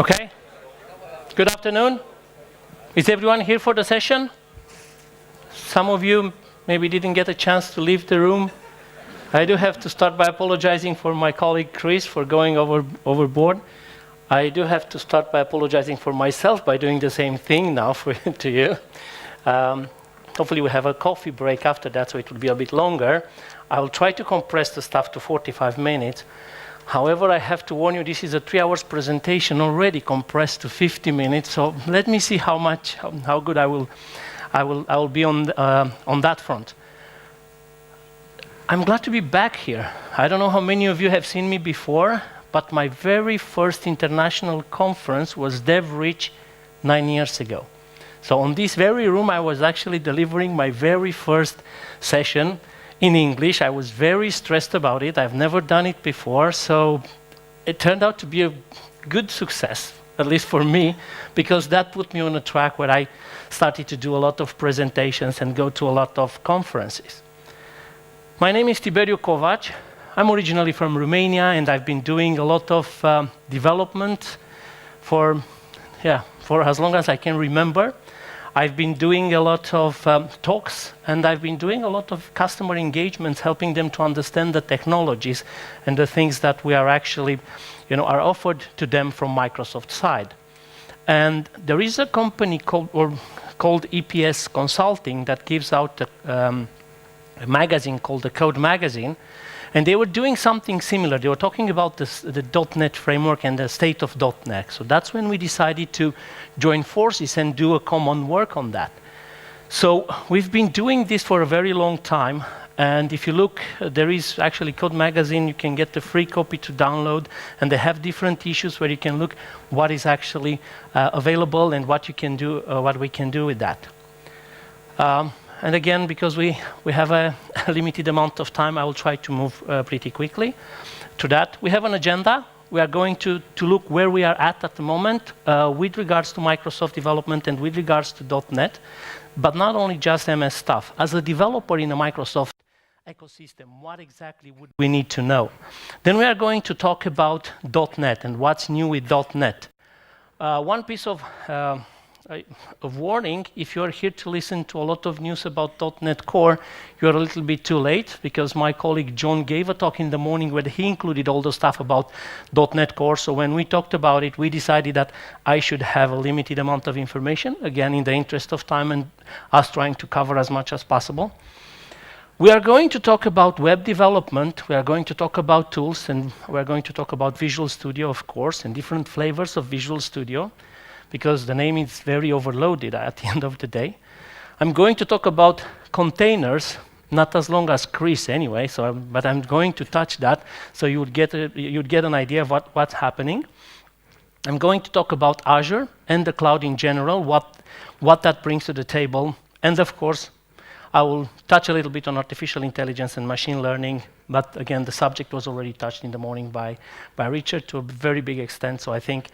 Okay. Good afternoon. Is everyone here for the session? Some of you maybe didn't get a chance to leave the room. I do have to start by apologizing for my colleague Chris for going overboard. I do have to start by apologizing for myself by doing the same thing now to you. Hopefully we have a coffee break after that, so it will be a bit longer. I will try to compress the stuff to 45 minutes. However, I have to warn you, this is a 3 hours presentation already compressed to 50 minutes. So let me see how good I will be on that front. I'm glad to be back here. I don't know how many of you have seen me before, but my very first international conference was DevReach 9 years ago. So on this very room, I was actually delivering my very first session in English. I was very stressed about it. I've never done it before, so it turned out to be a good success, at least for me, because that put me on a track where I started to do a lot of presentations and go to a lot of conferences. My name is Tiberiu. I'm originally from Romania, and I've been doing a lot of development for as long as I can remember. I've been doing a lot of talks, and I've been doing a lot of customer engagements, helping them to understand the technologies and the things that we are actually, are offered to them from Microsoft's side. And there is a company called EPS Consulting that gives out a magazine called the Code Magazine, and they were doing something similar. They were talking about the .NET framework and the state of .NET. So that's when we decided to join forces and do a common work on that. So we've been doing this for a very long time. And if you look, there is actually Code Magazine. You can get the free copy to download. And they have different issues where you can look what is actually available and what you can do, what we can do with that. And again, because we have a limited amount of time, I will try to move pretty quickly to that. We have an agenda. We are going to look where we are at the moment with regards to Microsoft development and with regards to .NET, but not only just MS stuff. As a developer in a Microsoft ecosystem, what exactly would we need to know? Then we are going to talk about .NET and what's new with .NET. One piece of warning, if you're here to listen to a lot of news about .NET Core, you're a little bit too late, because my colleague John gave a talk in the morning where he included all the stuff about .NET Core. So when we talked about it, we decided that I should have a limited amount of information, again, in the interest of time and us trying to cover as much as possible. We are going to talk about web development, we are going to talk about tools, and we're going to talk about Visual Studio, of course, and different flavors of Visual Studio, because the name is very overloaded at the end of the day. I'm going to talk about containers, not as long as Chris anyway, but I'm going to touch that so you'd get an idea of what's happening. I'm going to talk about Azure and the cloud in general, what that brings to the table, and of course, I will touch a little bit on artificial intelligence and machine learning, but again, the subject was already touched in the morning by Richard to a very big extent, so I think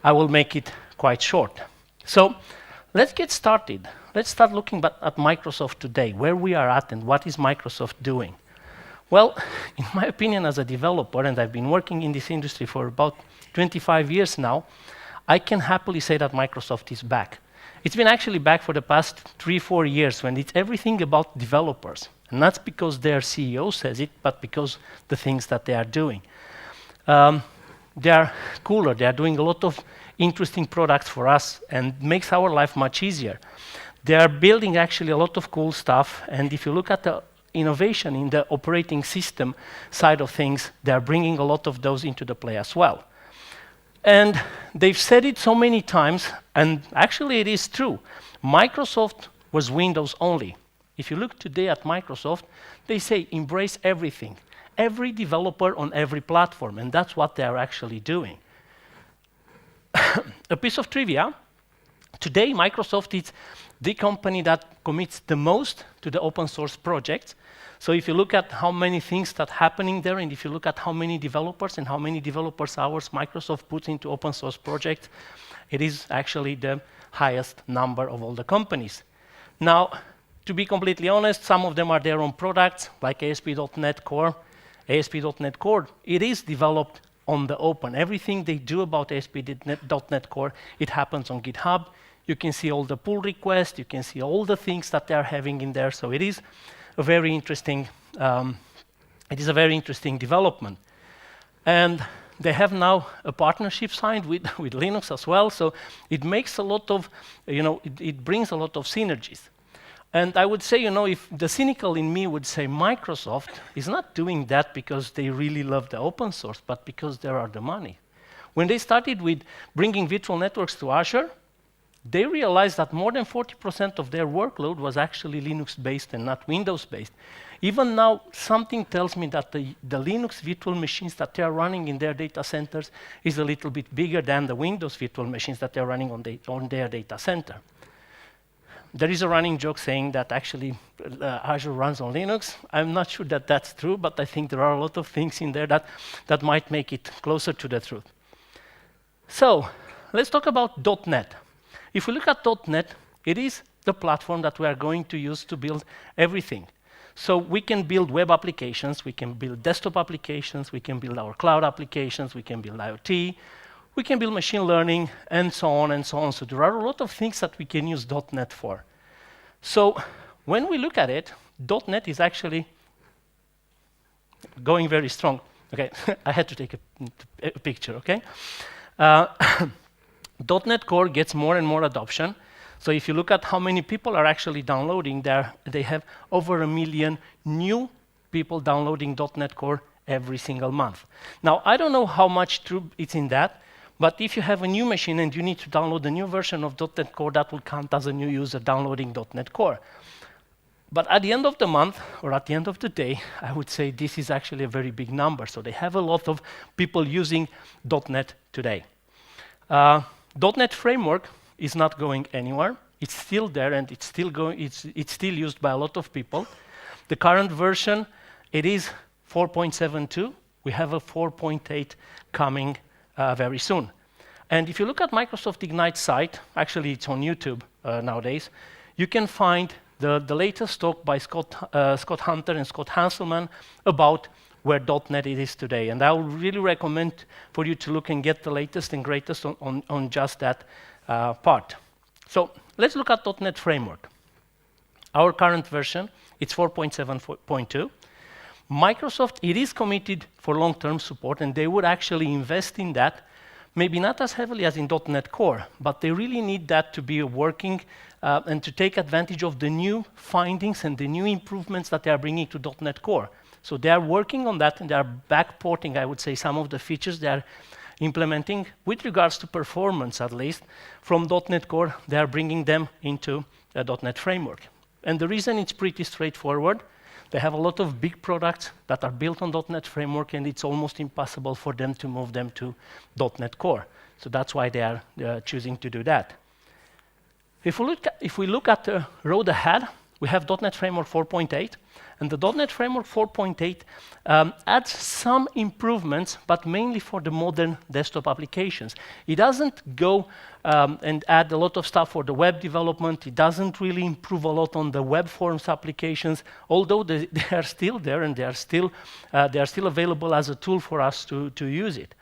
I will make it quite short. So let's get started. Let's start looking at Microsoft today, where we are at and what is Microsoft doing. Well, in my opinion as a developer, and I've been working in this industry for about 25 years now, I can happily say that Microsoft is back. It's been actually back for the past 3-4 years when it's everything about developers. And that's because their CEO says it, but because the things that they are doing. They are cooler. They are doing a lot of interesting products for us and makes our life much easier. They are building actually a lot of cool stuff. And if you look at the innovation in the operating system side of things, they are bringing a lot of those into the play as well. And they've said it so many times, and actually it is true. Microsoft was Windows only. If you look today at Microsoft, they say embrace everything. Every developer on every platform, and that's what they are actually doing. A piece of trivia, today Microsoft is the company that commits the most to the open source projects. So if you look at how many things that are happening there, and if you look at how many developers and how many developers hours Microsoft puts into open source projects, it is actually the highest number of all the companies. Now, to be completely honest, some of them are their own products, like ASP.NET Core. ASP.NET Core, it is developed on the open. Everything they do about ASP.NET Core, it happens on GitHub. You can see all the pull requests. You can see all the things that they're having in there. So it is a very interesting. It is a very interesting development, and they have now a partnership signed with Linux as well. So it makes a lot of, it brings a lot of synergies. And I would say, if the cynical in me would say Microsoft is not doing that because they really love the open source, but because there are the money. When they started with bringing virtual networks to Azure, they realized that more than 40% of their workload was actually Linux-based and not Windows-based. Even now, something tells me that the Linux virtual machines that they are running in their data centers is a little bit bigger than the Windows virtual machines that they're running on their data center. There is a running joke saying that actually Azure runs on Linux. I'm not sure that that's true, but I think there are a lot of things in there that might make it closer to the truth. So let's talk about .NET. If we look at .NET, it is the platform that we are going to use to build everything. So we can build web applications, we can build desktop applications, we can build our cloud applications, we can build IoT, we can build machine learning, and so on and so on. So there are a lot of things that we can use .NET for. So when we look at it, .NET is actually going very strong. Okay, I had to take a picture, okay? .NET Core gets more and more adoption. So if you look at how many people are actually downloading there, they have over 1 million new people downloading .NET Core every single month. Now, I don't know how much true it's in that, but if you have a new machine and you need to download a new version of .NET Core, that will count as a new user downloading .NET Core. But at the end of the month, or at the end of the day, I would say this is actually a very big number. So they have a lot of people using .NET today. .NET Framework is not going anywhere. It's still there, and it's still used by a lot of people. The current version, it is 4.72. We have a 4.8 coming very soon. And if you look at Microsoft Ignite's site, actually it's on YouTube nowadays, you can find the latest talk by Scott Hunter and Scott Hanselman about where .NET it is today. And I would really recommend for you to look and get the latest and greatest on just that part. So let's look at .NET Framework. Our current version, it's 4.7.2. Microsoft, it is committed for long-term support, and they would actually invest in that, maybe not as heavily as in .NET Core, but they really need that to be working and to take advantage of the new findings and the new improvements that they are bringing to .NET Core. So they are working on that, and they are backporting, I would say, some of the features they are implementing with regards to performance, at least, from .NET Core. They are bringing them into a .NET Framework. And the reason it's pretty straightforward, they have a lot of big products that are built on .NET Framework, and it's almost impossible for them to move them to .NET Core. So that's why they are choosing to do that. If we look at the road ahead, we have .NET Framework 4.8, and the .NET Framework 4.8 adds some improvements, but mainly for the modern desktop applications. It doesn't go and add a lot of stuff for the web development. It doesn't really improve a lot on the web forms applications, although they are still there and they are still available as a tool for us to use it.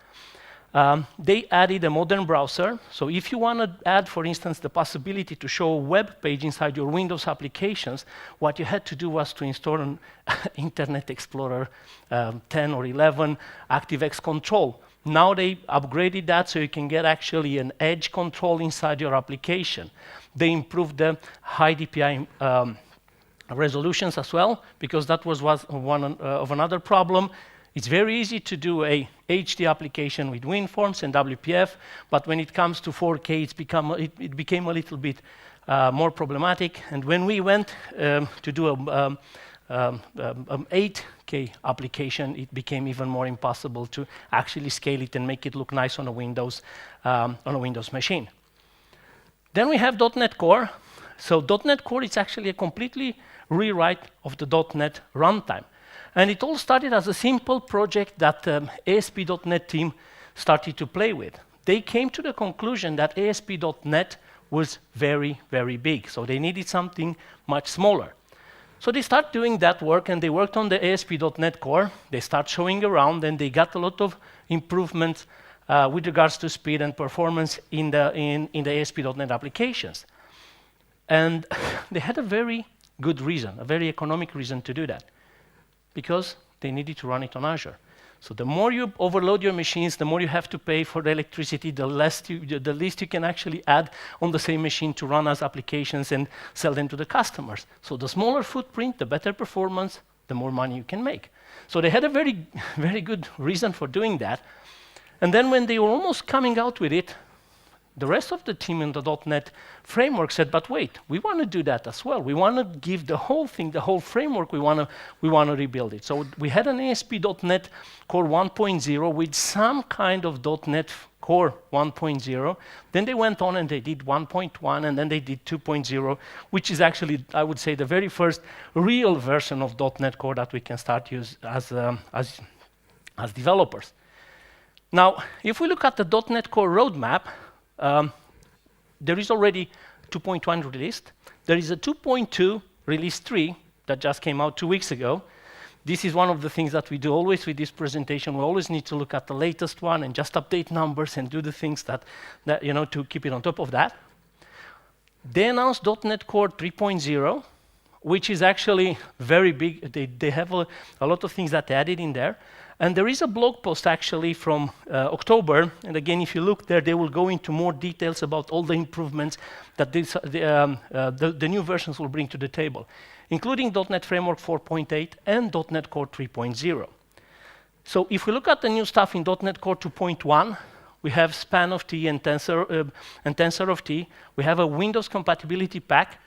They added a modern browser. So if you want to add, for instance, the possibility to show a web page inside your Windows applications, what you had to do was to install an Internet Explorer 10 or 11 ActiveX control. Now they upgraded that so you can get actually an edge control inside your application. They improved the high DPI resolutions as well, because that was one of another problem. It's very easy to do a HD application with WinForms and WPF, but when it comes to 4K, it became a little bit more problematic. And when we went to do an 8K application, it became even more impossible to actually scale it and make it look nice on a Windows machine. Then we have .NET Core. So .NET Core is actually a completely rewrite of the .NET runtime. And it all started as a simple project that ASP.NET team started to play with. They came to the conclusion that ASP.NET was very, very big. So they needed something much smaller. So they start doing that work, and they worked on the ASP.NET Core. They start showing around, and they got a lot of improvements with regards to speed and performance in the ASP.NET applications. And they had a very good reason, a very economic reason to do that, because they needed to run it on Azure. So the more you overload your machines, the more you have to pay for the electricity, the least you can actually add on the same machine to run as applications and sell them to the customers. So the smaller footprint, the better performance, the more money you can make. So they had a very, very good reason for doing that. And then when they were almost coming out with it, the rest of the team in the .NET framework said, but wait, we want to do that as well. We want to give the whole thing, the whole framework, we want to rebuild it. So we had an ASP.NET Core 1.0 with some kind of .NET Core 1.0. Then they went on and they did 1.1, and then they did 2.0, which is actually, I would say, the very first real version of .NET Core that we can start use as developers. Now, if we look at the .NET Core roadmap, there is already 2.1 released. There is a 2.2 release 3 that just came out 2 weeks ago. This is one of the things that we do always with this presentation. We always need to look at the latest one and just update numbers and do the things that to keep it on top of that. They announced .NET Core 3.0, which is actually very big. They have a lot of things that they added in there. And there is a blog post actually from October, and again, if you look there, they will go into more details about all the improvements that the new versions will bring to the table, including .NET Framework 4.8 and .NET Core 3.0. So if we look at the new stuff in .NET Core 2.1, we have span of T and tensor of T. We have a Windows compatibility pack.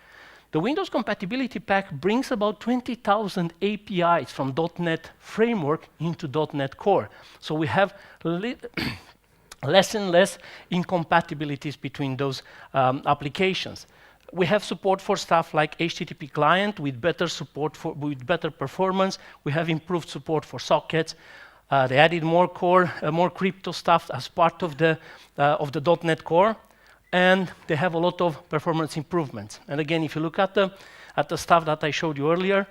The Windows compatibility pack brings about 20,000 APIs from .NET Framework into .NET Core. So we have less and less incompatibilities between those applications. We have support for stuff like HTTP client with better support with better performance. We have improved support for sockets. They added more core, more crypto stuff as part of the .NET Core. And they have a lot of performance improvements. And again, if you look at the stuff that I showed you earlier,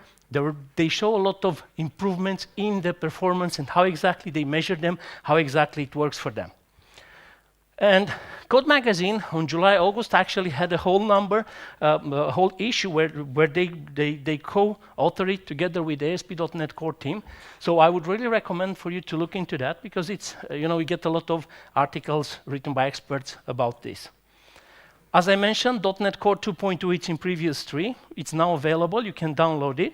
they show a lot of improvements in the performance and how exactly they measure them, how exactly it works for them. And Code Magazine on July, August actually had a whole a whole issue where they co-author it together with the ASP.NET Core team. So I would really recommend for you to look into that, because it's, we get a lot of articles written by experts about this. As I mentioned, .NET Core 2.2, it's in previous 3. It's now available. You can download it.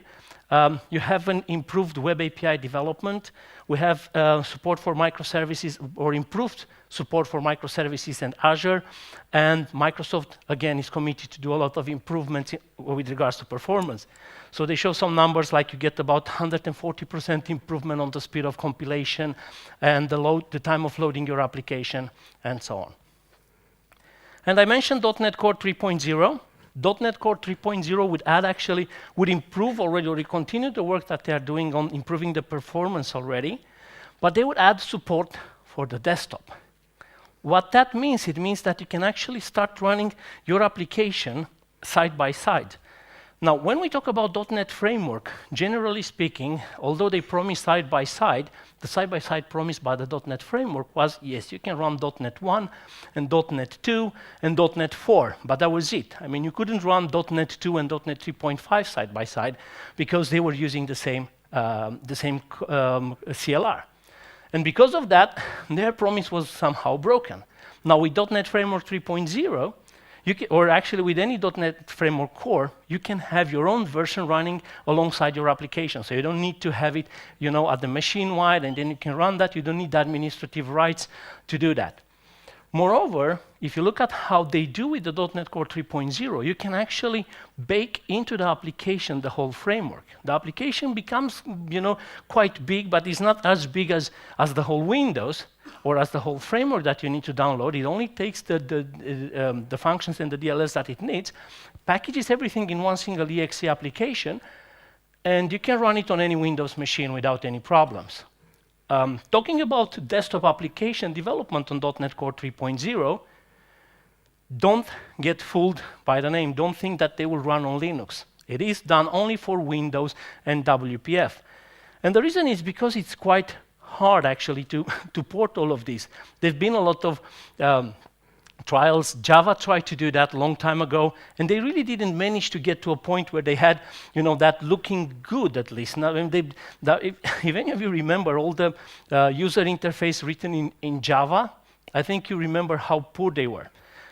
You have an improved web API development. We have support for microservices, or improved support for microservices and Azure. And Microsoft, again, is committed to do a lot of improvements with regards to performance. So they show some numbers, like you get about 140% improvement on the speed of compilation and the time of loading your application, and so on. And I mentioned .NET Core 3.0. .NET Core 3.0 would improve already, or continue the work that they are doing on improving the performance already, but they would add support for the desktop. What that means, it means that you can actually start running your application side by side. Now, when we talk about .NET Framework, generally speaking, although they promise side by side, the side-by-side promise by the .NET Framework was, yes, you can run .NET 1 and .NET 2 and .NET 4, but that was it. I mean, you couldn't run .NET 2 and .NET 3.5 side by side because they were using the same CLR. And because of that, their promise was somehow broken. Now, with .NET Framework 3.0, or actually with any .NET Framework Core, you can have your own version running alongside your application. So you don't need to have it, at the machine-wide, and then you can run that. You don't need administrative rights to do that. Moreover, if you look at how they do with the .NET Core 3.0, you can actually bake into the application the whole framework. The application becomes, quite big, but it's not as big as the whole Windows or as the whole framework that you need to download. It only takes the functions and the DLLs that it needs, packages everything in one single exe application, and you can run it on any Windows machine without any problems. Talking about desktop application development on .NET Core 3.0, don't get fooled by the name. Don't think that they will run on Linux. It is done only for Windows and WPF. And the reason is because it's quite hard actually to port all of these. There've been a lot of trials. Java tried to do that a long time ago, and they really didn't manage to get to a point where they had, that looking good at least. Now, if any of you remember all the user interface written in Java, I think you remember how poor they were.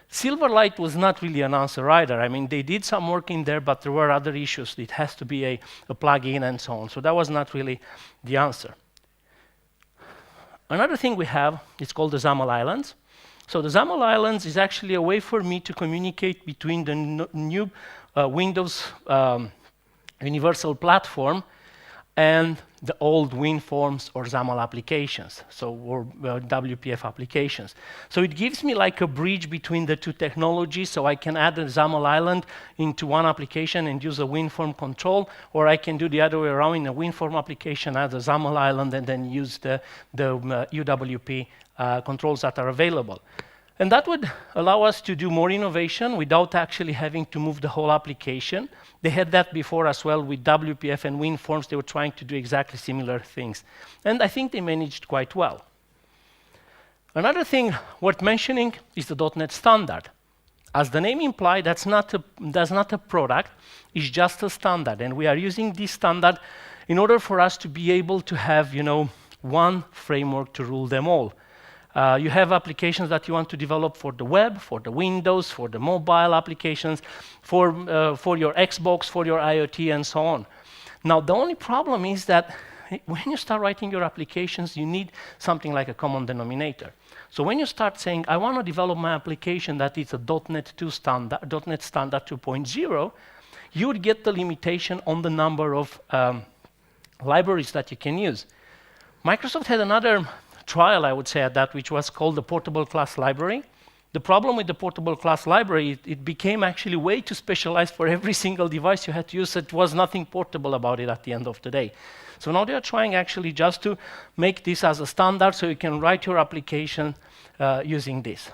Silverlight was not really an answer either. I mean, they did some work in there, but there were other issues. It has to be a plugin and so on. So that was not really the answer. Another thing we have is called the XAML Islands. So the XAML Islands is actually a way for me to communicate between the new Windows Universal Platform and the old WinForms or XAML applications, or WPF applications. So it gives me like a bridge between the two technologies, so I can add a XAML island into one application and use a WinForm control, or I can do the other way around in a WinForm application, add a XAML island, and then use the UWP controls that are available. And that would allow us to do more innovation without actually having to move the whole application. They had that before as well with WPF and WinForms. They were trying to do exactly similar things. And I think they managed quite well. Another thing worth mentioning is the .NET standard. As the name implies, that's not a product, it's just a standard. And we are using this standard in order for us to be able to have, one framework to rule them all. You have applications that you want to develop for the web, for the Windows, for the mobile applications, for your Xbox, for your IoT, and so on. Now, the only problem is that when you start writing your applications, you need something like a common denominator. So when you start saying, I want to develop my application that is a .NET 2 standard, .NET Standard 2.0, you would get the limitation on the number of libraries that you can use. Microsoft had another trial, I would say, at that, which was called the Portable Class Library. The problem with the Portable Class Library, it became actually way too specialized for every single device you had to use. It was nothing portable about it at the end of the day. So now they are trying actually just to make this as a standard so you can write your application using this.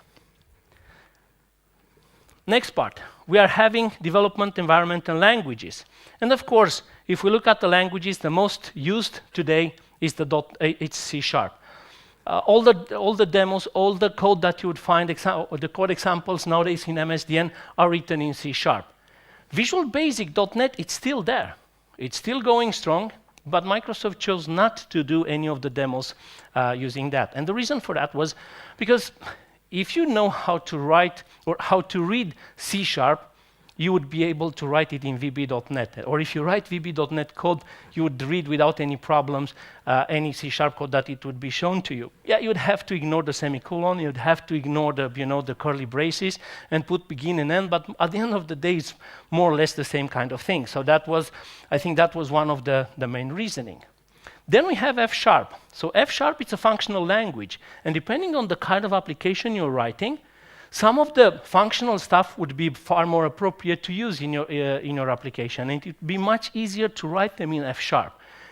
Next part, we are having development environment and languages. And of course, if we look at the languages, the most used today is it's C#. All the demos, all the code that you would find, the code examples nowadays in MSDN are written in C#. Visual Basic.NET, it's still there. It's still going strong, but Microsoft chose not to do any of the demos using that. And the reason for that was because if you know how to write or how to read C#, you would be able to write it in VB.NET. Or if you write VB.NET code, you would read without any problems any C# code that it would be shown to you. Yeah, you'd have to ignore the semicolon, you'd have to ignore the curly braces and put begin and end, but at the end of the day, it's more or less the same kind of thing. So I think that was one of the main reasoning. Then we have F#. So F#, it's a functional language. And depending on the kind of application you're writing, some of the functional stuff would be far more appropriate to use in your application, and it would be much easier to write them in F#.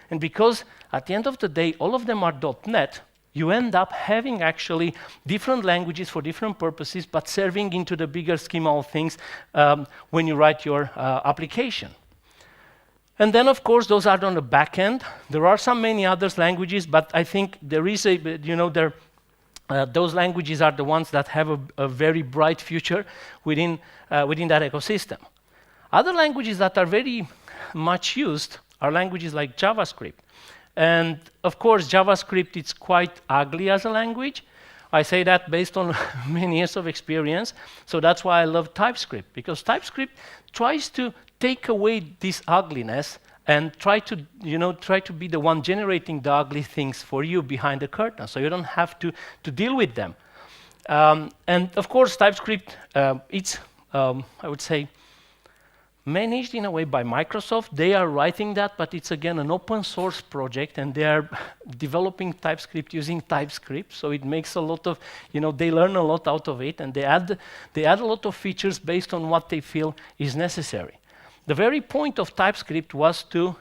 And because at the end of the day, all of them are .NET, you end up having actually different languages for different purposes, but serving into the bigger schema of things when you write your application. And then, of course, those are on the back end. There are many other languages, but I think there is those languages are the ones that have a very bright future within that ecosystem. Other languages that are very much used are languages like JavaScript. And of course, JavaScript is quite ugly as a language. I say that based on many years of experience. So that's why I love TypeScript, because TypeScript tries to take away this ugliness and try to be the one generating the ugly things for you behind the curtain, so you don't have to deal with them. And of course, TypeScript, it's, I would say, managed in a way by Microsoft. They are writing that, but it's again an open source project, and they are developing TypeScript using TypeScript. So it makes a lot of, they learn a lot out of it, and they add a lot of features based on what they feel is necessary. The very point of TypeScript was to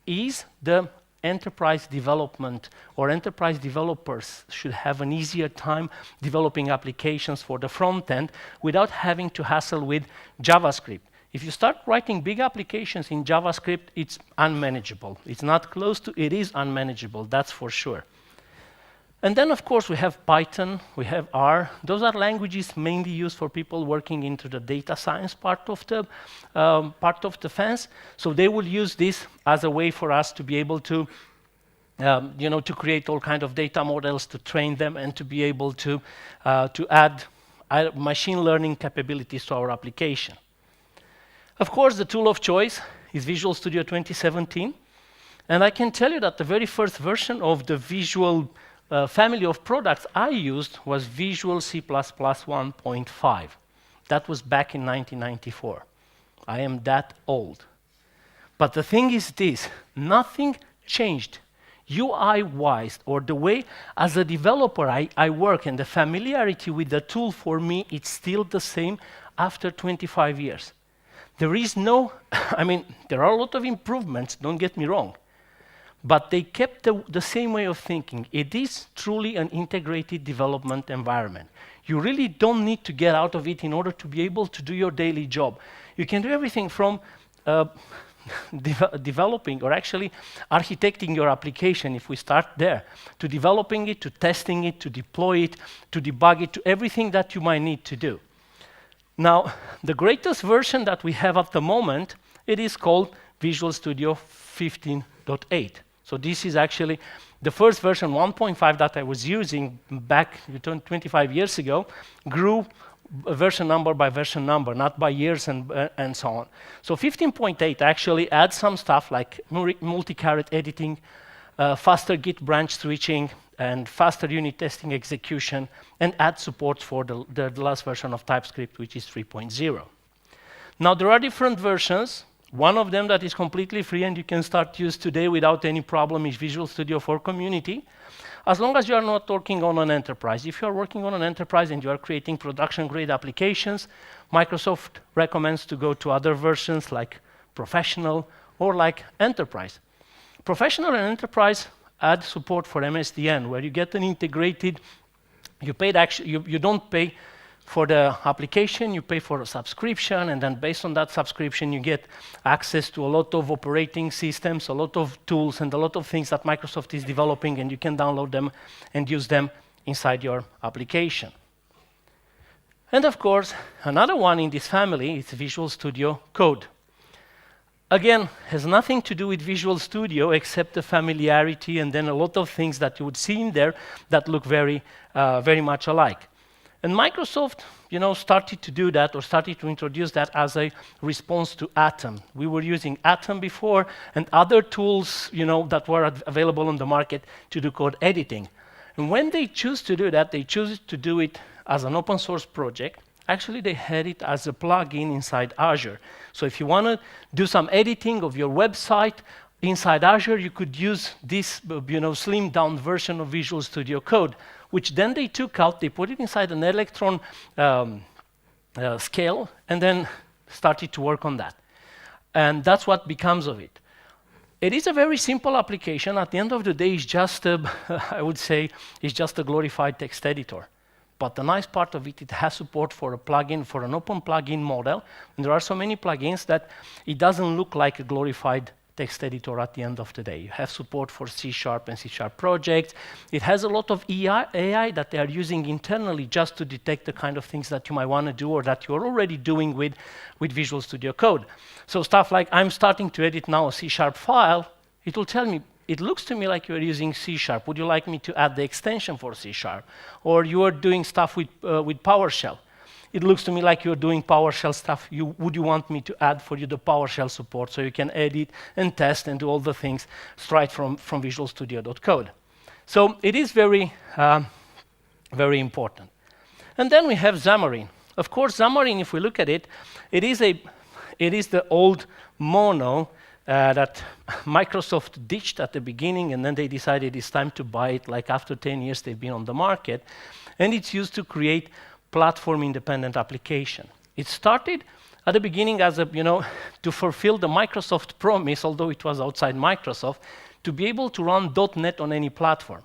ease the enterprise development, or enterprise developers should have an easier time developing applications for the front end without having to hassle with JavaScript. If you start writing big applications in JavaScript, it's unmanageable. It's not close to, it is unmanageable, that's for sure. And then, of course, we have Python, we have R. Those are languages mainly used for people working into the data science part of the fence. So they will use this as a way for us to be able to, to create all kind of data models, to train them, and to be able to add machine learning capabilities to our application. Of course, the tool of choice is Visual Studio 2017. And I can tell you that the very first version of the Visual family of products I used was Visual C++ 1.5. That was back in 1994. I am that old. But the thing is this, nothing changed UI-wise, or the way as a developer I work, and the familiarity with the tool for me, it's still the same after 25 years. There is no, there are a lot of improvements, don't get me wrong, but they kept the same way of thinking. It is truly an integrated development environment. You really don't need to get out of it in order to be able to do your daily job. You can do everything from developing, or actually architecting your application, if we start there, to developing it, to testing it, to deploy it, to debug it, to everything that you might need to do. Now, the greatest version that we have at the moment, it is called Visual Studio 15.8. So this is actually the first version, 1.5, that I was using back 25 years ago, grew version number by version number, not by years and so on. So 15.8 actually adds some stuff like multi-caret editing, faster Git branch switching, and faster unit testing execution, and adds support for the last version of TypeScript, which is 3.0. Now, there are different versions. One of them that is completely free and you can start use today without any problem is Visual Studio for Community, as long as you are not working on an enterprise. If you are working on an enterprise and you are creating production-grade applications, Microsoft recommends to go to other versions like Professional or like Enterprise. Professional and Enterprise add support for MSDN, where you get an integrated, you don't pay for the application, you pay for a subscription, and then based on that subscription, you get access to a lot of operating systems, a lot of tools, and a lot of things that Microsoft is developing, and you can download them and use them inside your application. And of course, another one in this family is Visual Studio Code. Again, has nothing to do with Visual Studio except the familiarity, and then a lot of things that you would see in there that look very much alike. And Microsoft, started to do that, or started to introduce that as a response to Atom. We were using Atom before, and other tools, that were available on the market to do code editing. And when they choose to do that, they choose to do it as an open source project. Actually, they had it as a plugin inside Azure. So if you want to do some editing of your website inside Azure, you could use this, slimmed down version of Visual Studio Code, which then they took out, they put it inside an Electron scale, and then started to work on that. And that's what becomes of it. It is a very simple application. At the end of the day, it's just I would say, it's just a glorified text editor. But the nice part of it, it has support for a plugin, for an open plugin model. And there are so many plugins that it doesn't look like a glorified text editor at the end of the day. You have support for C# and C# projects. It has a lot of AI that they are using internally just to detect the kind of things that you might want to do or that you're already doing with Visual Studio Code. So stuff like, I'm starting to edit now a C# file, it will tell me, it looks to me like you're using C#. Would you like me to add the extension for C#? Or you are doing stuff with PowerShell. It looks to me like you're doing PowerShell stuff. Would you want me to add for you the PowerShell support so you can edit and test and do all the things straight from Visual Studio.code? So it is very, very important. And then we have Xamarin. Of course, Xamarin, if we look at it, it is the old mono that Microsoft ditched at the beginning, and then they decided it's time to buy it, like after 10 years they've been on the market. And it's used to create platform-independent application. It started at the beginning as to fulfill the Microsoft promise, although it was outside Microsoft, to be able to run .NET on any platform.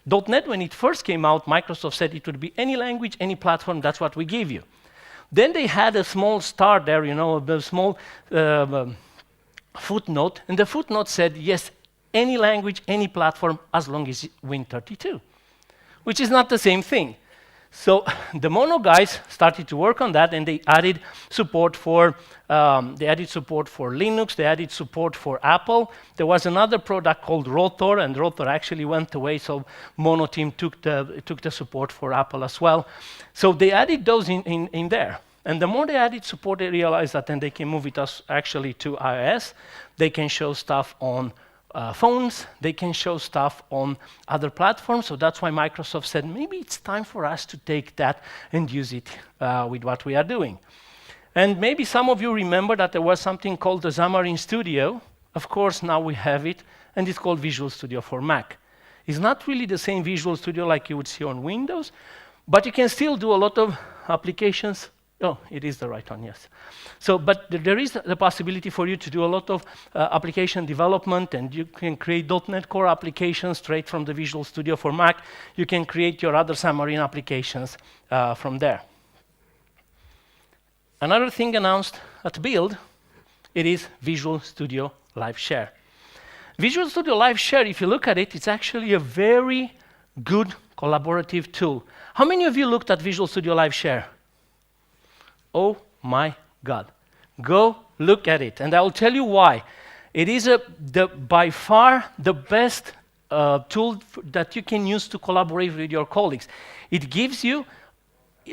.NET, when it first came out, Microsoft said it would be any language, any platform, that's what we give you. Then they had a small star there, a small footnote, and the footnote said, yes, any language, any platform, as long as Win32. which is not the same thing. So the Mono guys started to work on that, and they added support for Linux. They added support for Apple. There was another product called Rotor, and Rotor actually went away. So Mono team took the support for Apple as well. So they added those in there. And the more they added support, they realized that then they can move it actually to iOS. They can show stuff on phones, they can show stuff on other platforms, so that's why Microsoft said, maybe it's time for us to take that and use it with what we are doing. And maybe some of you remember that there was something called the Xamarin Studio. Of course, now we have it, and it's called Visual Studio for Mac. It's not really the same Visual Studio like you would see on Windows, but you can still do a lot of applications. Oh, it is the right one, yes. So, but there is the possibility for you to do a lot of application development, and you can create .NET Core applications straight from the Visual Studio for Mac. You can create your other Xamarin applications from there. Another thing announced at Build, it is Visual Studio Live Share. Visual Studio Live Share, if you look at it, it's actually a very good collaborative tool. How many of you looked at Visual Studio Live Share? Oh my God. Go look at it, and I will tell you why. It is by far the best tool that you can use to collaborate with your colleagues. It gives you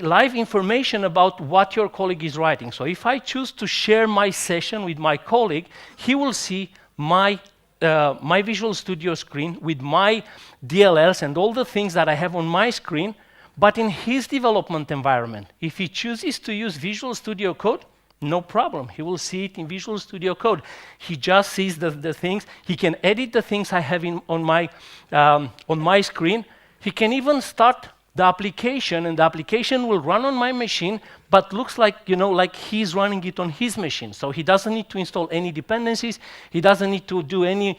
live information about what your colleague is writing. So if I choose to share my session with my colleague, he will see my Visual Studio screen with my DLLs and all the things that I have on my screen, but in his development environment. If he chooses to use Visual Studio Code, no problem. He will see it in Visual Studio Code. He just sees the things. He can edit the things I have on my screen. He can even start the application, and the application will run on my machine, but looks like, like he's running it on his machine. So he doesn't need to install any dependencies. He doesn't need to do any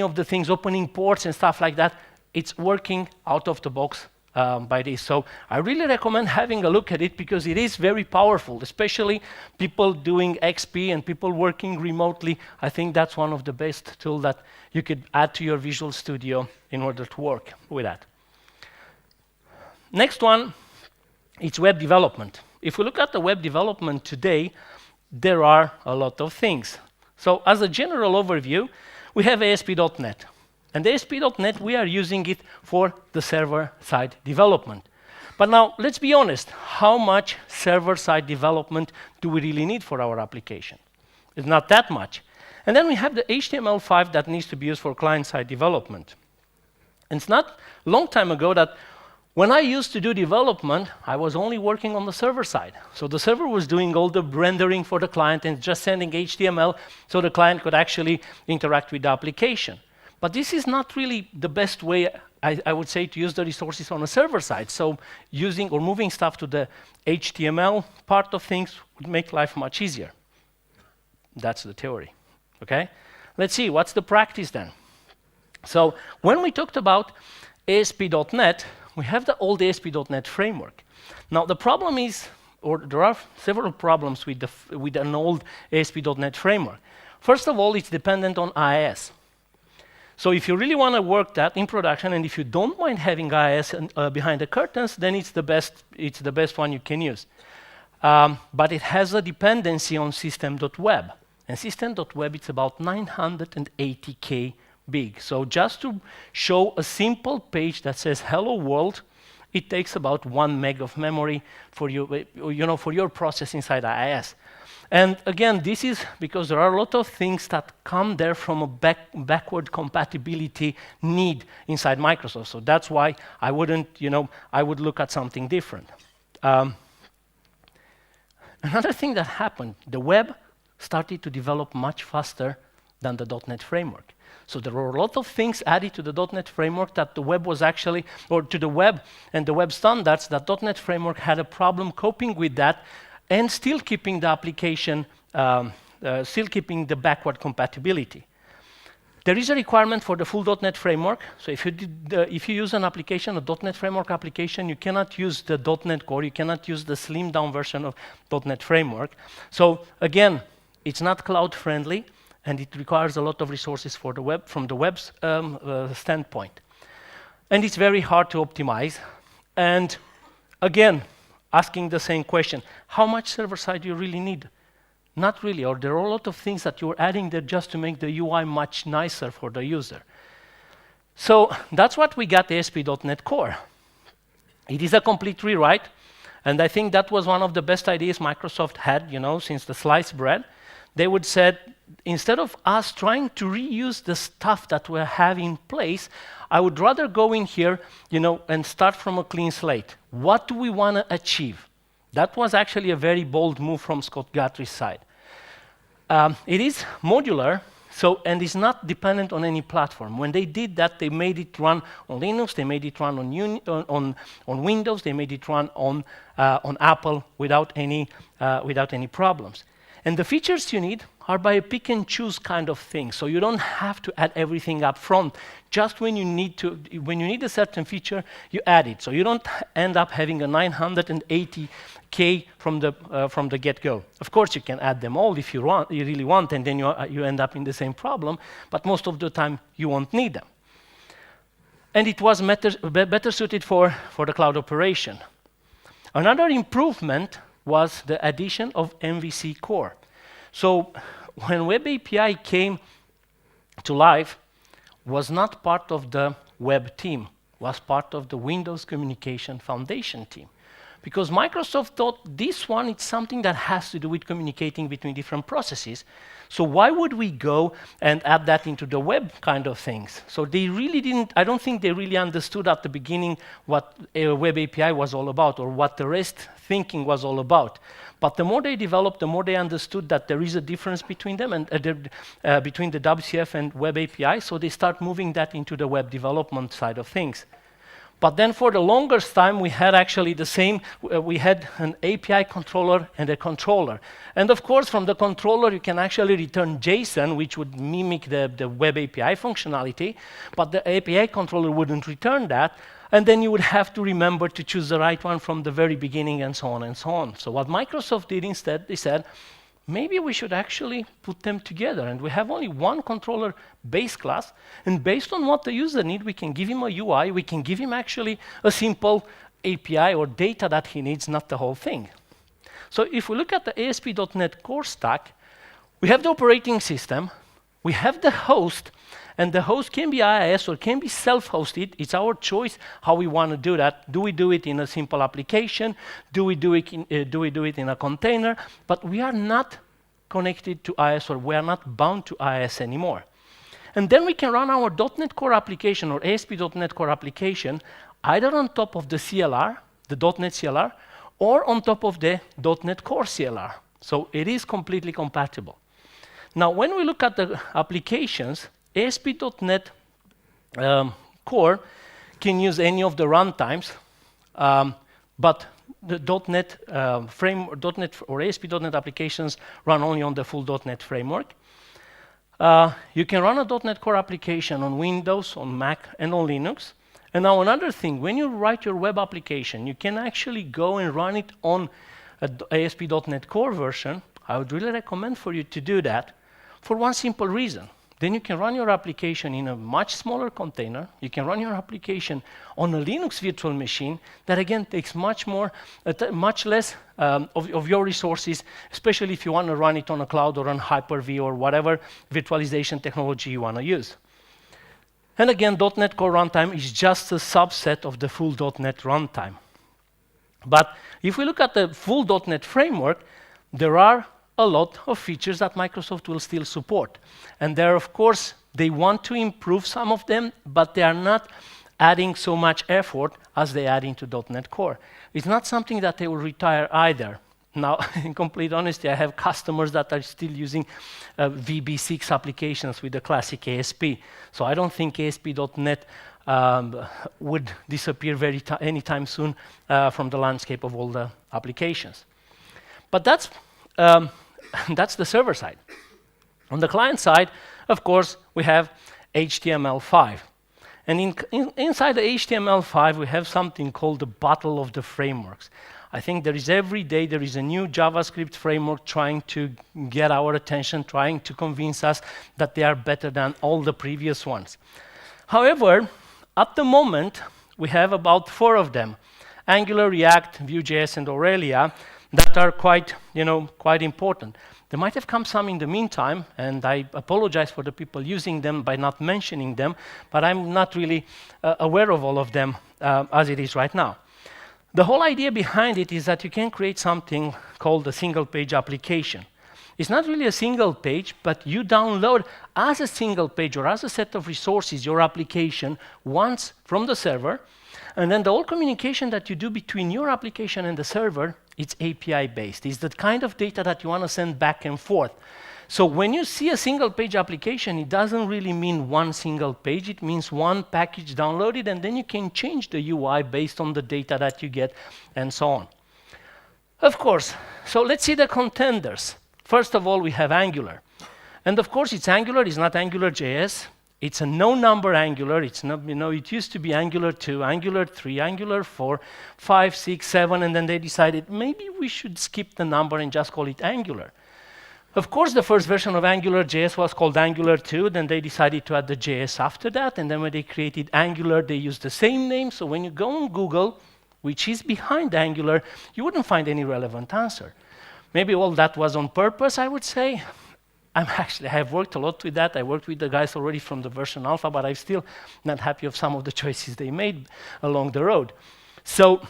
of the things, opening ports and stuff like that. It's working out of the box by this. So I really recommend having a look at it, because it is very powerful, especially people doing XP and people working remotely. I think that's one of the best tools that you could add to your Visual Studio in order to work with that. Next one, it's web development. If we look at the web development today, there are a lot of things. So as a general overview, we have ASP.NET. And ASP.NET, we are using it for the server-side development. But now, let's be honest, how much server-side development do we really need for our application? It's not that much. And then we have the HTML5 that needs to be used for client-side development. And it's not a long time ago that when I used to do development, I was only working on the server side. So the server was doing all the rendering for the client and just sending HTML so the client could actually interact with the application. But this is not really the best way, I would say, to use the resources on the server side. So using or moving stuff to the HTML part of things would make life much easier. That's the theory, okay? Let's see, what's the practice then? So when we talked about ASP.NET, we have the old ASP.NET framework. Now the problem is, or there are several problems with an old ASP.NET framework. First of all, it's dependent on IIS. So if you really want to work that in production, and if you don't mind having IIS behind the curtains, then it's the best one you can use. But it has a dependency on system.web. And system.web, it's about 980K big. So just to show a simple page that says hello world, it takes about 1 meg of memory for for your process inside IIS. And again, this is because there are a lot of things that come there from a backward compatibility need inside Microsoft. So that's why I wouldn't, I would look at something different. Another thing that happened, the web started to develop much faster than the .NET framework. So there were a lot of things added to the .NET framework that the web was actually, or to the web and the web standards, that .NET framework had a problem coping with that and still keeping the application, still keeping the backward compatibility. There is a requirement for the full .NET framework. So if you use an application, a .NET framework application, you cannot use the .NET Core, you cannot use the slimmed down version of .NET framework. So again, it's not cloud friendly, and it requires a lot of resources for the web, from the web's standpoint. and it's very hard to optimize. And again, asking the same question, how much server-side do you really need? Not really, or there are a lot of things that you're adding there just to make the UI much nicer for the user. So that's what we got ASP.NET Core. It is a complete rewrite, and I think that was one of the best ideas Microsoft had, since the sliced bread. They would said, instead of us trying to reuse the stuff that we have in place, I would rather go in here, and start from a clean slate. What do we want to achieve? That was actually a very bold move from Scott Guthrie's side. It is modular, and it's not dependent on any platform. When they did that, they made it run on Linux, they made it run on Windows, they made it run on Apple without any problems. And the features you need are by a pick and choose kind of thing. So you don't have to add everything up front. Just when you need a certain feature, you add it. So you don't end up having a 980K from the get-go. Of course, you can add them all if you really want, and then you end up in the same problem. But most of the time, you won't need them. And it was better suited for the cloud operation. Another improvement was the addition of MVC core. So when Web API came to life, was not part of the web team, was part of the Windows Communication Foundation team. Because Microsoft thought this one is something that has to do with communicating between different processes. So why would we go and add that into the web kind of things? So they really didn't, I don't think they really understood at the beginning what a web API was all about or what the REST thinking was all about. But the more they developed, the more they understood that there is a difference between them and between the WCF and web API. So they start moving that into the web development side of things. But then for the longest time, we had actually the same, we had an API controller and a controller. And of course, from the controller, you can actually return JSON, which would mimic the web API functionality, but the API controller wouldn't return that. And then you would have to remember to choose the right one from the very beginning and so on and so on. So what Microsoft did instead, they said, maybe we should actually put them together. And we have only one controller base class. And based on what the user needs, we can give him a UI. We can give him actually a simple API or data that he needs, not the whole thing. So if we look at the ASP.NET Core stack, we have the operating system. We have the host. And the host can be IIS or can be self-hosted. It's our choice how we want to do that. Do we do it in a simple application? Do we do it in a container? But we are not connected to IIS, or we are not bound to IIS anymore. And then we can run our .NET Core application or ASP.NET Core application either on top of the CLR, the .NET CLR, or on top of the .NET Core CLR. So it is completely compatible. Now, when we look at the applications, ASP.NET Core can use any of the runtimes, but the .NET .NET or ASP.NET applications run only on the full .NET framework. You can run a .NET Core application on Windows, on Mac, and on Linux. And now another thing, when you write your web application, you can actually go and run it on an ASP.NET Core version. I would really recommend for you to do that for one simple reason. Then you can run your application in a much smaller container. You can run your application on a Linux virtual machine that, again, takes much less of your resources, especially if you want to run it on a cloud or on Hyper-V or whatever virtualization technology you want to use. And again, .NET Core Runtime is just a subset of the full .NET Runtime. But if we look at the full .NET framework, there are a lot of features that Microsoft will still support. And there, of course, they want to improve some of them, but they are not adding so much effort as they add into .NET Core. It's not something that they will retire either. Now, in complete honesty, I have customers that are still using VB6 applications with the classic ASP. So I don't think ASP.NET would disappear anytime soon from the landscape of all the applications. But that's the server side. On the client side, of course, we have HTML5. And inside the HTML5, we have something called the battle of the frameworks. I think every day there is a new JavaScript framework trying to get our attention, trying to convince us that they are better than all the previous ones. However, At the moment, we have about 4 of them: Angular, React, Vue.js, and Aurelia, that are quite important. There might have come some in the meantime, and I apologize for the people using them by not mentioning them, but I'm not really aware of all of them as it is right now. The whole idea behind it is that you can create something called a single-page application. It's not really a single page, but you download as a single page or as a set of resources your application once from the server, and then the whole communication that you do between your application and the server, it's API-based. It's the kind of data that you want to send back and forth. So when you see a single-page application, it doesn't really mean one single page. It means one package downloaded, and then you can change the UI based on the data that you get, and so on. Of course, so let's see the contenders. First of all, we have Angular. And of course, it's Angular. It's not AngularJS. It's a no-number Angular. It's not, it used to be Angular 2, Angular 3, Angular 4, 5, 6, 7, and then they decided maybe we should skip the number and just call it Angular. Of course, the first version of AngularJS was called Angular 2, then they decided to add the JS after that, and then when they created Angular, they used the same name. So when you go on Google, which is behind Angular, you wouldn't find any relevant answer. Maybe all that was on purpose, I would say. I have worked a lot with that. I worked with the guys already from the version alpha, but I'm still not happy of some of the choices they made along the road. So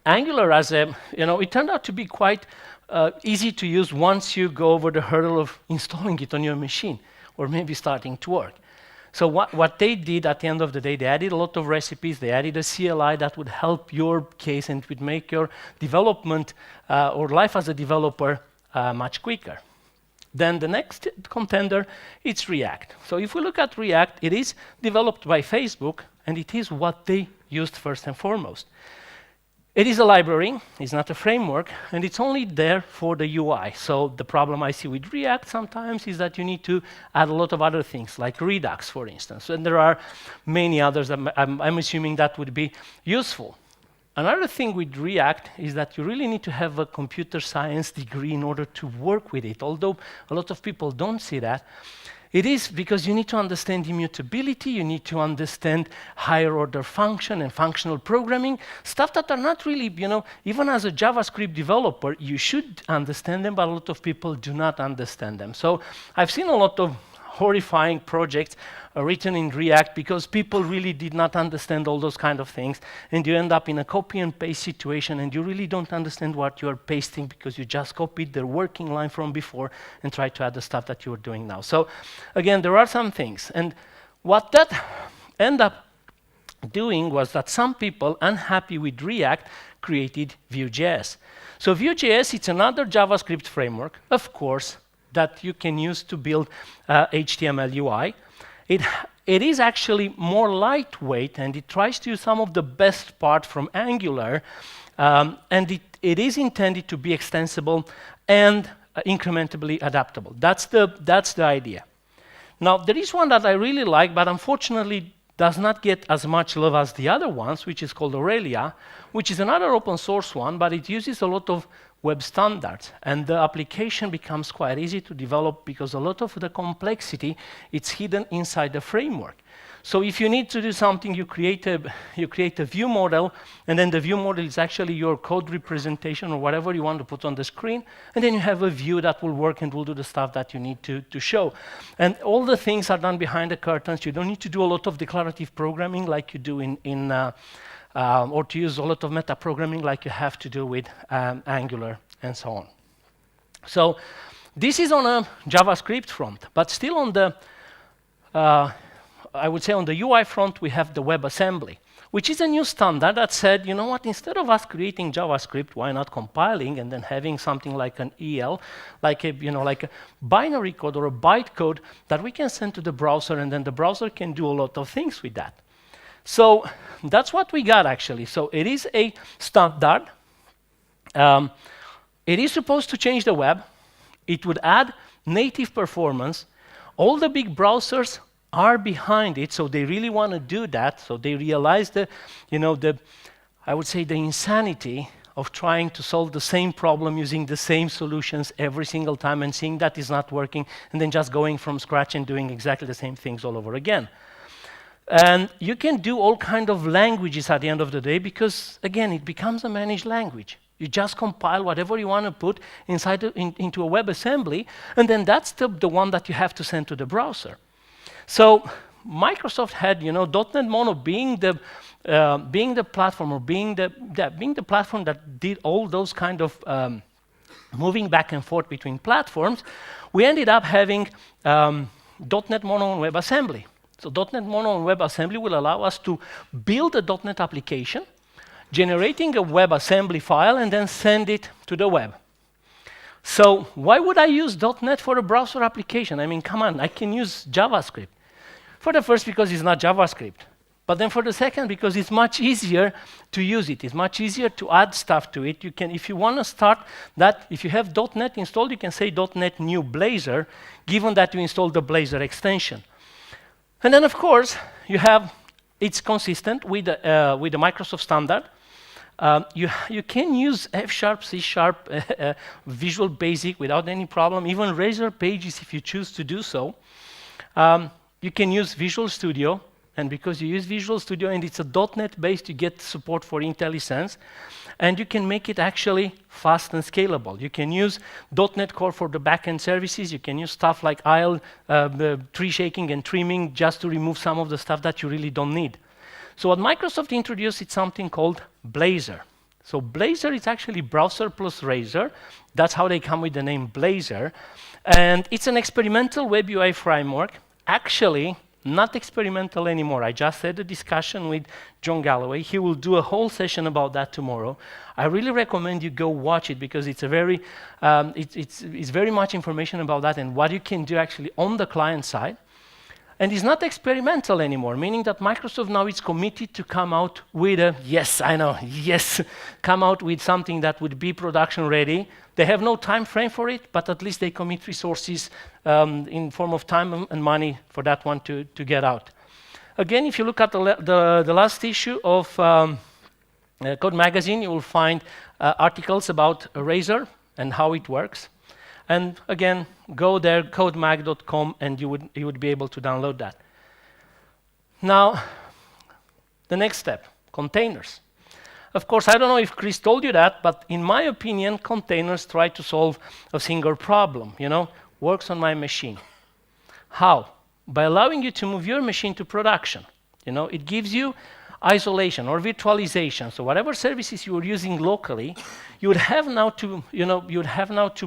Angular, it turned out to be quite easy to use once you go over the hurdle of installing it on your machine, or maybe starting to work. So what they did at the end of the day, they added a lot of recipes. They added a CLI that would help your case and would make your development or life as a developer much quicker. Then the next contender, it's React. So if we look at React, it is developed by Facebook, and it is what they used first and foremost. It is a library, it's not a framework, and it's only there for the UI. So the problem I see with React sometimes is that you need to add a lot of other things, like Redux, for instance. And there are many others. I'm assuming that would be useful. Another thing with React is that you really need to have a computer science degree in order to work with it, although a lot of people don't see that. It is because you need to understand immutability, you need to understand higher order function and functional programming, stuff that are not really, even as a JavaScript developer, you should understand them, but a lot of people do not understand them. So I've seen a lot of horrifying projects written in React because people really did not understand all those kind of things, and you end up in a copy and paste situation, and you really don't understand what you're pasting because you just copied the working line from before and try to add the stuff that you're doing now. So again, there are some things, and what that ended up doing was that some people unhappy with React created Vue.js. So Vue.js, it's another JavaScript framework, of course, that you can use to build HTML UI. It is actually more lightweight, and it tries to use some of the best part from Angular, and it is intended to be extensible and incrementally adaptable. That's the idea. Now, there is one that I really like, but unfortunately does not get as much love as the other ones, which is called Aurelia, which is another open source one, but it uses a lot of web standards, and the application becomes quite easy to develop because a lot of the complexity it's hidden inside the framework. So if you need to do something, you create a view model, and then the view model is actually your code representation or whatever you want to put on the screen, and then you have a view that will work and will do the stuff that you need to show. And all the things are done behind the curtains. You don't need to do a lot of declarative programming like you do or to use a lot of meta programming like you have to do with Angular and so on. So this is on a JavaScript front, but still on the, I would say on the UI front, we have the WebAssembly, which is a new standard that said, you know what, instead of us creating JavaScript, why not compiling and then having something like an EL, like a binary code or a byte code that we can send to the browser, and then the browser can do a lot of things with that. So that's what we got, actually. So it is a standard. It is supposed to change the web. It would add native performance. All the big browsers are behind it, so they really want to do that. So they realize I would say the insanity of trying to solve the same problem using the same solutions every single time and seeing that is not working, and then just going from scratch and doing exactly the same things all over again. And you can do all kind of languages at the end of the day because, again, it becomes a managed language. You just compile whatever you want to put inside into a WebAssembly, and then that's the one that you have to send to the browser. So Microsoft had, .NET Mono being the platform, or being the platform that did all those kind of moving back and forth between platforms. We ended up having .NET Mono on WebAssembly. So .NET Mono on WebAssembly will allow us to build a .NET application, generating a WebAssembly file, and then send it to the web. So why would I use .NET for a browser application? I mean, come on, I can use JavaScript. For the first, because it's not JavaScript. But then for the second, because it's much easier to use it. It's much easier to add stuff to it. You can, if you want to start that, if you have .NET installed, you can say .NET new Blazor, given that you installed the Blazor extension. And then, of course, it's consistent with the Microsoft standard. You can use F#, C#, Visual Basic without any problem, even Razor Pages if you choose to do so. You can use Visual Studio, and because you use Visual Studio and it's a .NET based, you get support for IntelliSense, and you can make it actually fast and scalable. You can use .NET Core for the backend services. You can use stuff like IL, tree shaking and trimming just to remove some of the stuff that you really don't need. So what Microsoft introduced is something called Blazor. So Blazor is actually browser plus Razor. That's how they come with the name Blazor. And it's an experimental web UI framework. Actually, not experimental anymore. I just had a discussion with John Galloway. He will do a whole session about that tomorrow. I really recommend you go watch it because it's a very, it's very much information about that and what you can do actually on the client side. And it's not experimental anymore, meaning that Microsoft now is committed to come out with come out with something that would be production ready. They have no time frame for it, but at least they commit resources in form of time and money for that one to get out. Again, if you look at the last issue of Code Magazine, you will find articles about Razor and how it works. And again, go there, codemag.com, and you would be able to download that. Now, the next step, containers. Of course, I don't know if Chris told you that, but in my opinion, containers try to solve a single problem, works on my machine. How? By allowing you to move your machine to production. It gives you isolation or virtualization. So whatever services you were using locally, you would have now to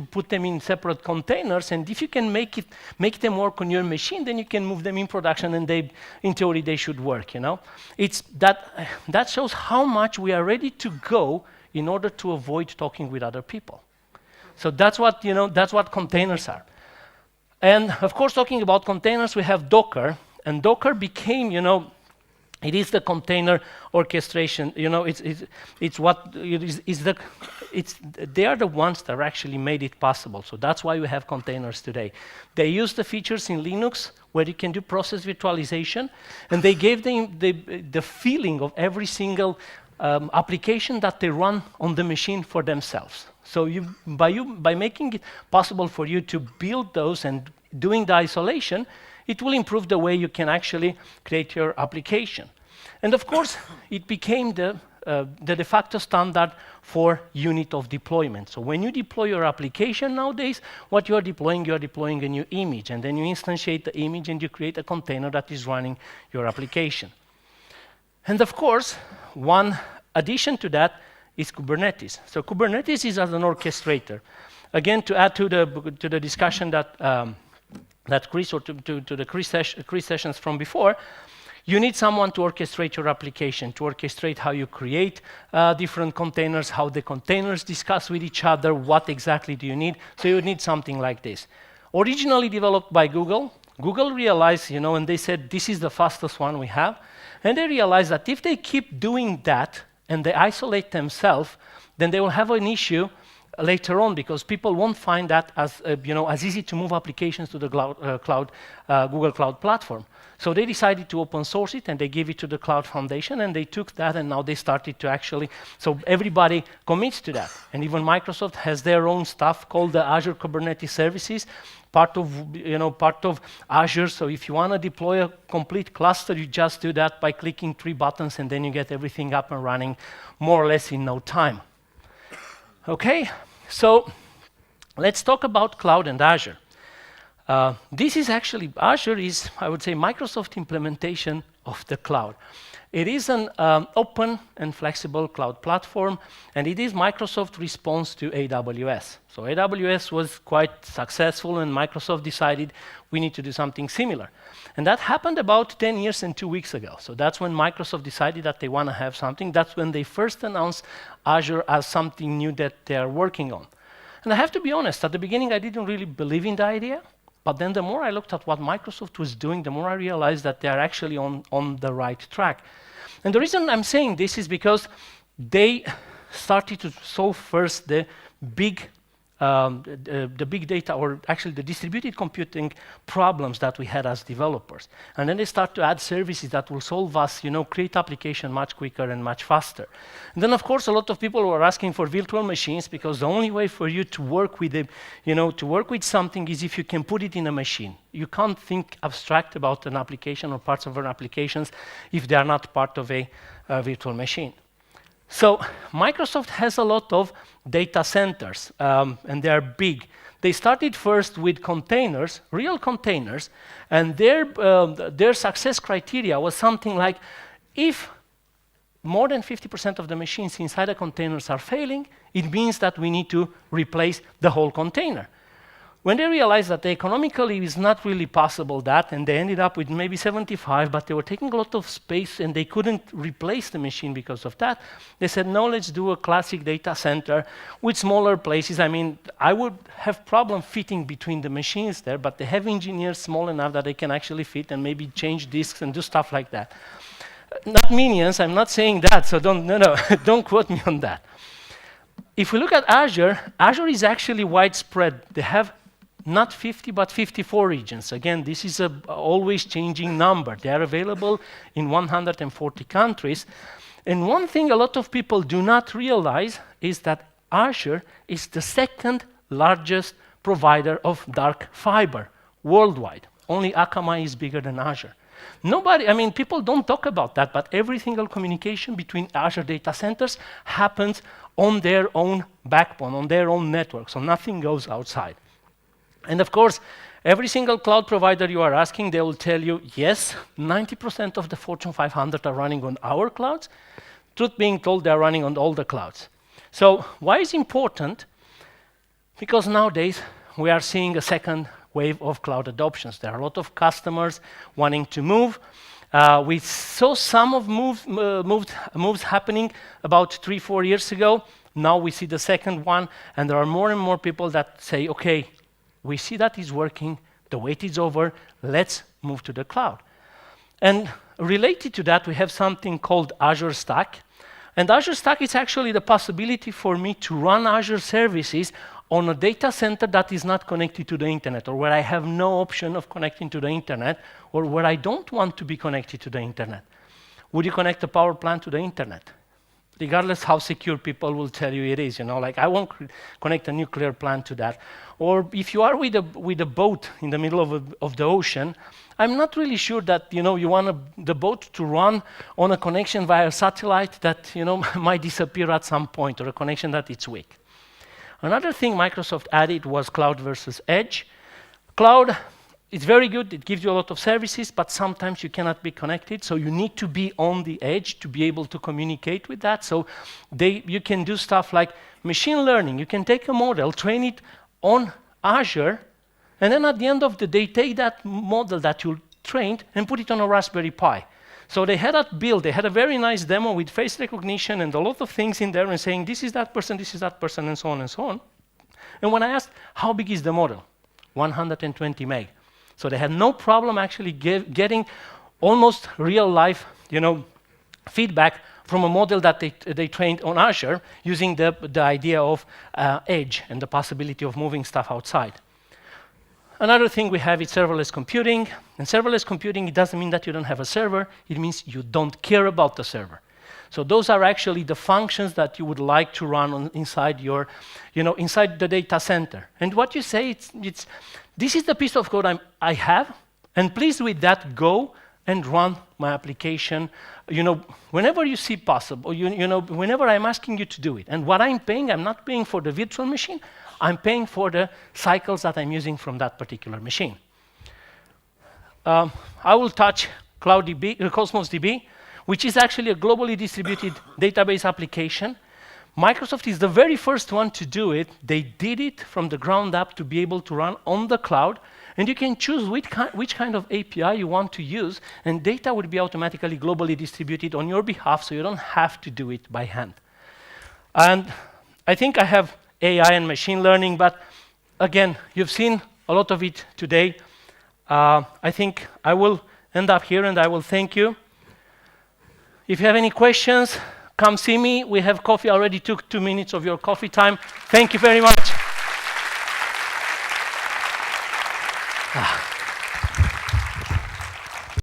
put them in separate containers, and if you can make them work on your machine, then you can move them in production, and in theory they should work. It's that shows how much we are ready to go in order to avoid talking with other people. So that's what containers are. And of course, talking about containers, we have Docker, and Docker became it is the container orchestration. They are the ones that actually made it possible. So that's why we have containers today. They use the features in Linux where you can do process virtualization, and they gave them the feeling of every single application that they run on the machine for themselves. So by making it possible for you to build those and doing the isolation, it will improve the way you can actually create your application. And of course, it became the de facto standard for unit of deployment. So when you deploy your application nowadays, what you are deploying a new image, and then you instantiate the image and you create a container that is running your application. And of course, one addition to that is Kubernetes. So Kubernetes is as an orchestrator. Again, to add to the discussion that Chris, or to the Chris sessions from before, you need someone to orchestrate your application, to orchestrate how you create different containers, how the containers discuss with each other, what exactly do you need. So you need something like this. Originally developed by Google, Google realized, and they said, this is the fastest one we have. And they realized that if they keep doing that and they isolate themselves, then they will have an issue later on, because people won't find that as as easy to move applications to the Google Cloud Platform. So they decided to open source it, and they gave it to the Cloud Foundation, and they took that, and now they started to actually, so everybody commits to that. And even Microsoft has their own stuff called the Azure Kubernetes Services, part of Azure. So if you want to deploy a complete cluster, you just do that by clicking 3 buttons, and then you get everything up and running more or less in no time. Okay, so let's talk about cloud and Azure. This is actually, Azure is, I would say, Microsoft implementation of the cloud. It is an open and flexible cloud platform, and it is Microsoft's response to AWS. So AWS was quite successful, and Microsoft decided we need to do something similar. And that happened about 10 years and 2 weeks ago. So that's when Microsoft decided that they want to have something. That's when they first announced Azure as something new that they are working on. And I have to be honest, at the beginning I didn't really believe in the idea. But then the more I looked at what Microsoft was doing, the more I realized that they are actually on the right track. And the reason I'm saying this is because they started to solve first the big data, or actually the distributed computing problems that we had as developers. And then they start to add services that will solve us, create application much quicker and much faster. And then, of course, a lot of people were asking for virtual machines, because the only way for you to work with it, to work with something is if you can put it in a machine. You can't think abstract about an application or parts of an applications if they are not part of a virtual machine. So Microsoft has a lot of data centers, and they are big. They started first with containers, real containers, and their success criteria was something like, if more than 50% of the machines inside the containers are failing, it means that we need to replace the whole container. When they realized that economically is not really possible that, and they ended up with maybe 75, but they were taking a lot of space and they couldn't replace the machine because of that, they said, no, let's do a classic data center with smaller places. I mean, I would have problem fitting between the machines there, but they have engineers small enough that they can actually fit and maybe change disks and do stuff like that. Not minions, I'm not saying that, so don't quote me on that. If we look at Azure, Azure is actually widespread. They have not 50, but 54 regions. Again, this is an always changing number. They are available in 140 countries. And one thing a lot of people do not realize is that Azure is the second largest provider of dark fiber worldwide. Only Akamai is bigger than Azure. People don't talk about that, but every single communication between Azure data centers happens on their own backbone, on their own network, so nothing goes outside. And of course, every single cloud provider you are asking, they will tell you, yes, 90% of the Fortune 500 are running on our clouds. Truth being told, they are running on all the clouds. So why is it important? Because nowadays, we are seeing a second wave of cloud adoptions. There are a lot of customers wanting to move. We saw some of moves happening about 3-4 years ago. Now we see the second one, and there are more and more people that say, okay, we see that it's working, the wait is over, let's move to the cloud. And related to that, we have something called Azure Stack. And Azure Stack is actually the possibility for me to run Azure services on a data center that is not connected to the internet, or where I have no option of connecting to the internet, or where I don't want to be connected to the internet. Would you connect a power plant to the internet? Regardless how secure people will tell you it is, like I won't connect a nuclear plant to that. Or if you are with a boat in the middle of the ocean, I'm not really sure that you want the boat to run on a connection via satellite that might disappear at some point, or a connection that it's weak. Another thing Microsoft added was cloud versus edge. Cloud, it's very good, it gives you a lot of services, but sometimes you cannot be connected, so you need to be on the edge to be able to communicate with that. So you can do stuff like machine learning. You can take a model, train it on Azure, and then at the end of the day, take that model that you trained and put it on a Raspberry Pi. So they had that build, they had a very nice demo with face recognition and a lot of things in there, and saying, this is that person, and so on and so on. And when I asked, how big is the model? 120 meg. So they had no problem actually getting almost real life, feedback from a model that they trained on Azure using the idea of edge and the possibility of moving stuff outside. Another thing we have is serverless computing. And serverless computing, it doesn't mean that you don't have a server. It means you don't care about the server. So those are actually the functions that you would like to run inside your, inside the data center. And what you say, this is the piece of code I have, and please with that go and run my application, whenever you see possible, whenever I'm asking you to do it. And what I'm paying, I'm not paying for the virtual machine, I'm paying for the cycles that I'm using from that particular machine. I will touch Cosmos DB, which is actually a globally distributed database application. Microsoft is the very first one to do it. They did it from the ground up to be able to run on the cloud. And you can choose which kind of API you want to use, and data will be automatically globally distributed on your behalf, so you don't have to do it by hand. And I think I have AI and machine learning, but again, you've seen a lot of it today. I think I will end up here, and I will thank you. If you have any questions, come see me. We have coffee. I already took 2 minutes of your coffee time. Thank you very much.